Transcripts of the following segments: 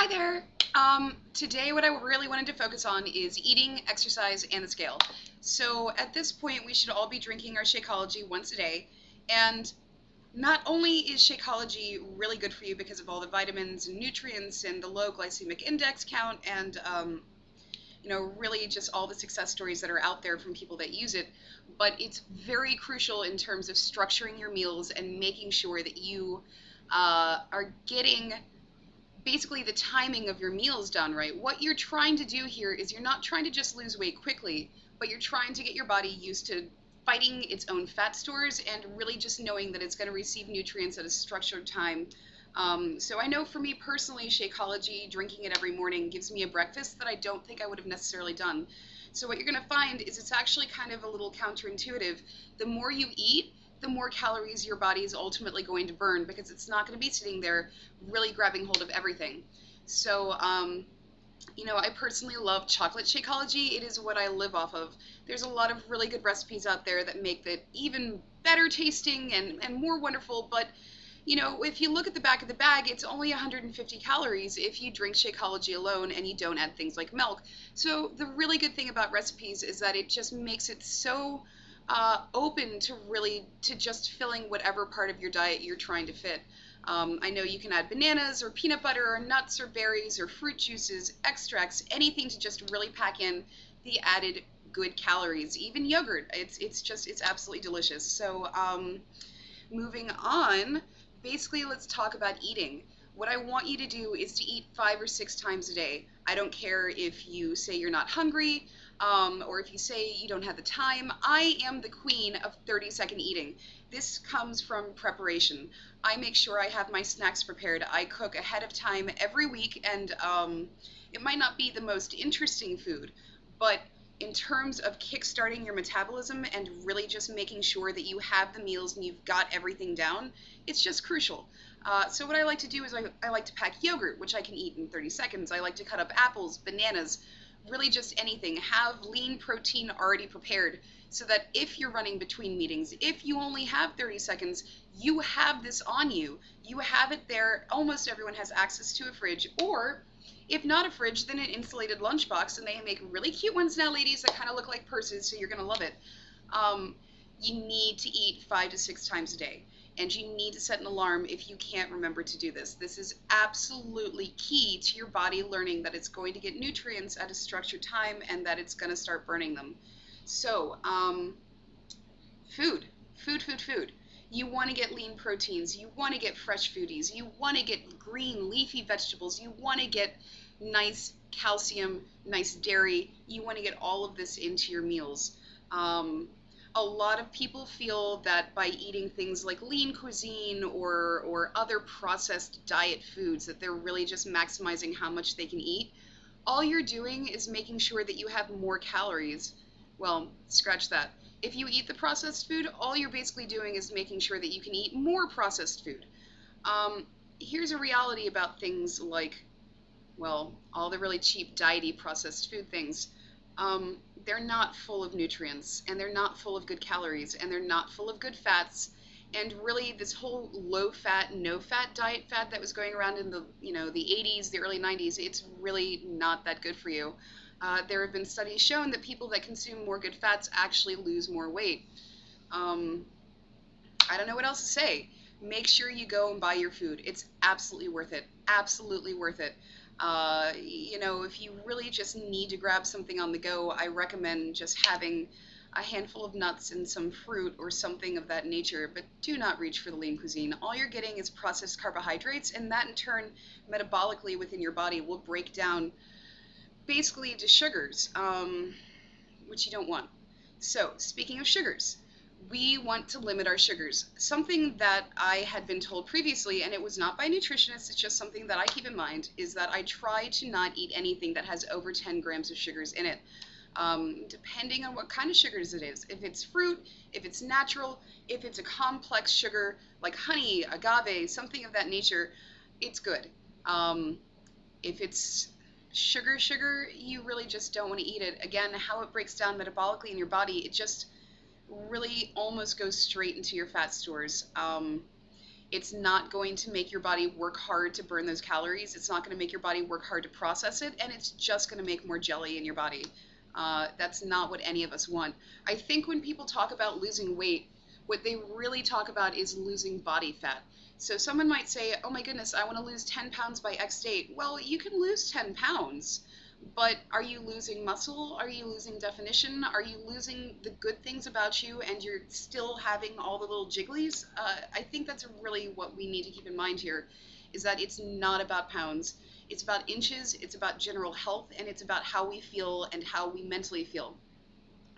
Hi there. Today what I really wanted to focus on is eating, exercise, and the scale. So at this point, we should all be drinking our Shakeology once a day. And not only is Shakeology really good for you because of all the vitamins and nutrients and the low glycemic index count and really just all the success stories that are out there from people that use it, but it's very crucial in terms of structuring your meals and making sure that you are getting basically the timing of your meals done right. What you're trying to do here is you're not trying to just lose weight quickly, but you're trying to get your body used to fighting its own fat stores and really just knowing that it's going to receive nutrients at a structured time. So I know for me personally, Shakeology, drinking it every morning, gives me a breakfast that I don't think I would have necessarily done. So what you're going to find is it's actually kind of a little counterintuitive. The more you eat, the more calories your body is ultimately going to burn because it's not going to be sitting there really grabbing hold of everything. So, I personally love chocolate Shakeology. It is what I live off of. There's a lot of really good recipes out there that make it even better tasting and more wonderful, but if you look at the back of the bag, it's only 150 calories if you drink Shakeology alone and you don't add things like milk. So the really good thing about recipes is that it just makes it so open to just filling whatever part of your diet you're trying to fit. I know you can add bananas or peanut butter or nuts or berries or fruit juices, extracts, anything to just really pack in the added good calories. Even yogurt, it's absolutely delicious. So moving on, basically let's talk about eating. What I want you to do is to eat 5 or 6 times a day. I don't care if you say you're not hungry, or if you say you don't have the time. I am the queen of 30-second eating. This comes from preparation. I make sure I have my snacks prepared. I cook ahead of time every week, and it might not be the most interesting food, but in terms of kickstarting your metabolism and really just making sure that you have the meals and you've got everything down, it's just crucial. So what I like to do is I like to pack yogurt, which I can eat in 30 seconds. I like to cut up apples, bananas, really just anything. Have lean protein already prepared so that if you're running between meetings, if you only have 30 seconds, you have this on you. You have it there. Almost everyone has access to a fridge, or if not a fridge, then an insulated lunchbox, and they make really cute ones now, ladies, that kind of look like purses, so you're going to love it. You need to eat 5 to 6 times a day, and you need to set an alarm if you can't remember to do this. This is absolutely key to your body learning that it's going to get nutrients at a structured time and that it's going to start burning them. So, food, food, food, food. You want to get lean proteins. You want to get fresh foodies. You want to get green leafy vegetables. You want to get nice calcium, nice dairy. You want to get all of this into your meals. A lot of people feel that by eating things like lean cuisine or other processed diet foods that they're really just maximizing how much they can eat. All you're doing is making sure that you have more calories. Well, scratch that. If you eat the processed food, all you're basically doing is making sure that you can eat more processed food. Here's a reality about things like, well, all the really cheap diety processed food things. They're not full of nutrients, and they're not full of good calories, and they're not full of good fats. And really, this whole low-fat, no-fat diet fad that was going around in the 80s, the early 90s, it's really not that good for you. There have been studies shown that people that consume more good fats actually lose more weight. I don't know what else to say. Make sure you go and buy your food. It's absolutely worth it. Absolutely worth it. If you really just need to grab something on the go, I recommend just having a handful of nuts and some fruit or something of that nature, but do not reach for the lean cuisine. All you're getting is processed carbohydrates, and that in turn, metabolically within your body, will break down basically into sugars, which you don't want. So, speaking of sugars, we want to limit our sugars. Something that I had been told previously, and it was not by a nutritionist, it's just something that I keep in mind, is that I try to not eat anything that has over 10 grams of sugars in it. Depending on what kind of sugars it is. If it's fruit, if it's natural, if it's a complex sugar like honey, agave, something of that nature, it's good. If it's sugar, you really just don't want to eat it. Again, how it breaks down metabolically in your body, it just really almost goes straight into your fat stores. It's not going to make your body work hard to burn those calories. It's not going to make your body work hard to process it, and it's just going to make more jelly in your body. That's not what any of us want. I think when people talk about losing weight, what they really talk about is losing body fat. So someone might say, oh my goodness, I want to lose 10 pounds by X date. Well, you can lose 10 pounds, but are you losing muscle? Are you losing definition? Are you losing the good things about you and you're still having all the little jigglies? I think that's really what we need to keep in mind here, is that it's not about pounds. It's about inches, it's about general health, and it's about how we feel and how we mentally feel.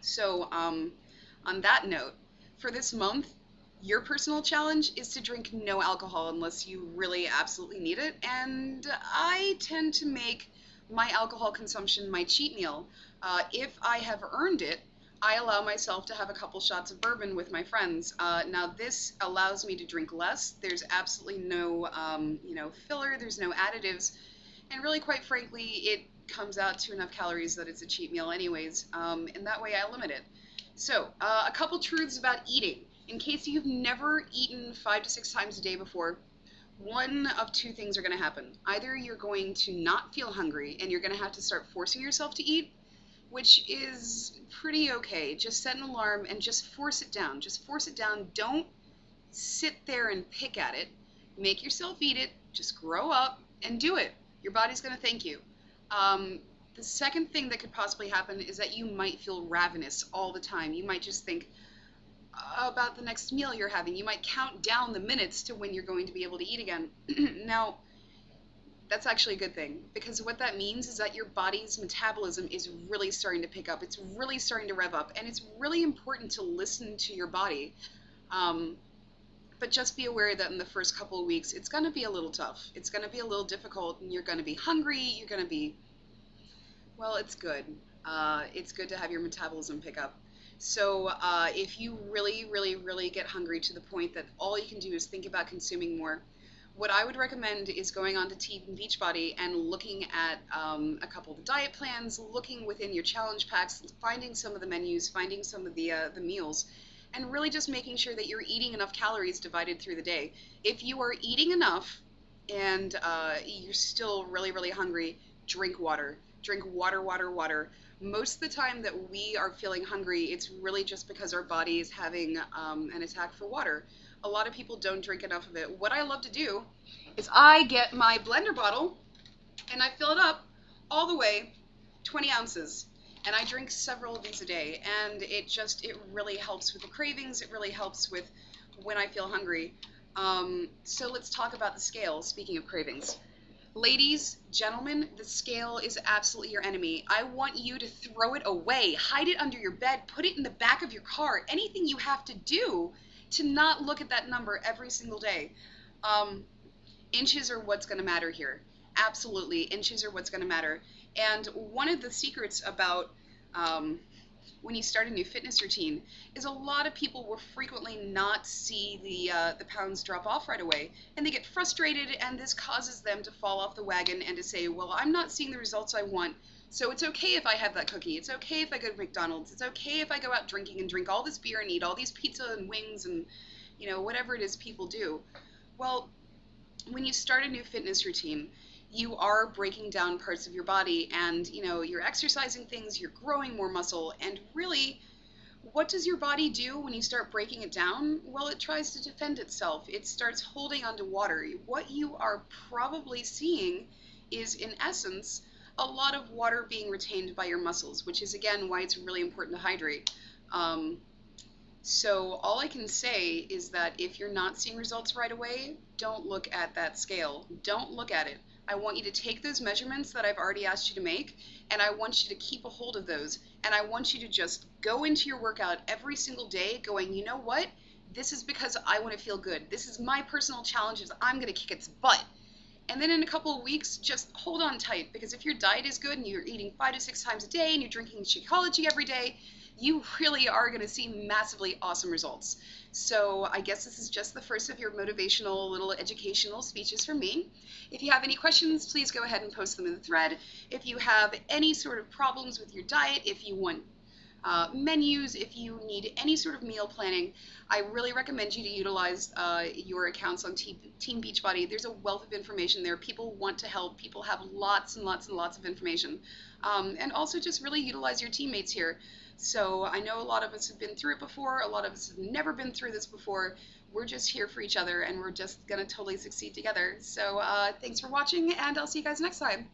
So on that note, for this month, your personal challenge is to drink no alcohol unless you really absolutely need it. And I tend to make my alcohol consumption my cheat meal. If I have earned it, I allow myself to have a couple shots of bourbon with my friends. Now this allows me to drink less. There's absolutely no, filler. There's no additives, and really, quite frankly, it comes out to enough calories that it's a cheat meal, anyways. And that way, I limit it. So, a couple truths about eating. In case you've never eaten 5 to 6 times a day before, one of two things are going to happen. Either you're going to not feel hungry and you're going to have to start forcing yourself to eat, which is pretty okay. Just set an alarm and just force it down. Just force it down. Don't sit there and pick at it. Make yourself eat it. Just grow up and do it. Your body's going to thank you. The second thing that could possibly happen is that you might feel ravenous all the time. You might just think about the next meal you're having. You might count down the minutes to when you're going to be able to eat again. Now, that's actually a good thing, because what that means is that your body's metabolism is really starting to pick up. It's really starting to rev up, and it's really important to listen to your body. But just be aware that in the first couple of weeks, it's going to be a little tough. It's going to be a little difficult, and you're going to be hungry. You're going to be, well, it's good. It's good to have your metabolism pick up. So if you really, really, really get hungry to the point that all you can do is think about consuming more, what I would recommend is going on to Tea and Beachbody and looking at a couple of the diet plans, looking within your challenge packs, finding some of the menus, finding some of the meals, and really just making sure that you're eating enough calories divided through the day. If you are eating enough and you're still really, really hungry, drink water. Drink water, water, water. Most of the time that we are feeling hungry, it's really just because our body is having an attack for water. A lot of people don't drink enough of it. What I love to do is I get my blender bottle and I fill it up all the way, 20 ounces. And I drink several of these a day, and it really helps with the cravings. It really helps with when I feel hungry. So let's talk about the scale, speaking of cravings. Ladies, gentlemen, the scale is absolutely your enemy. I want you to throw it away, hide it under your bed, put it in the back of your car, anything you have to do to not look at that number every single day. Inches are what's going to matter here. Absolutely, inches are what's going to matter. And one of the secrets about when you start a new fitness routine is a lot of people will frequently not see the pounds drop off right away, and they get frustrated, and this causes them to fall off the wagon and to say, well, I'm not seeing the results I want, so it's okay if I have that cookie, it's okay if I go to McDonald's, it's okay if I go out drinking and drink all this beer and eat all these pizza and wings and whatever it is people do. Well, when you start a new fitness routine, you are breaking down parts of your body, and you're exercising things, you're growing more muscle, and really, what does your body do when you start breaking it down? Well, it tries to defend itself. It starts holding onto water. What you are probably seeing is, in essence, a lot of water being retained by your muscles, which is, again, why it's really important to hydrate. So all I can say is that if you're not seeing results right away, don't look at that scale. Don't look at it. I want you to take those measurements that I've already asked you to make, and I want you to keep a hold of those. And I want you to just go into your workout every single day going, you know what? This is because I want to feel good. This is my personal challenge, is I'm going to kick its butt. And then in a couple of weeks, just hold on tight, because if your diet is good and you're eating 5 to 6 times a day and you're drinking Shakeology every day, you really are going to see massively awesome results. So I guess this is just the first of your motivational little educational speeches from me. If you have any questions, please go ahead and post them in the thread. If you have any sort of problems with your diet, if you want menus, if you need any sort of meal planning, I really recommend you to utilize your accounts on Team Beachbody. There's a wealth of information there. People want to help. People have lots and lots and lots of information. And also just really utilize your teammates here. So I know a lot of us have been through it before. A lot of us have never been through this before. We're just here for each other, and we're just going to totally succeed together. So thanks for watching, and I'll see you guys next time.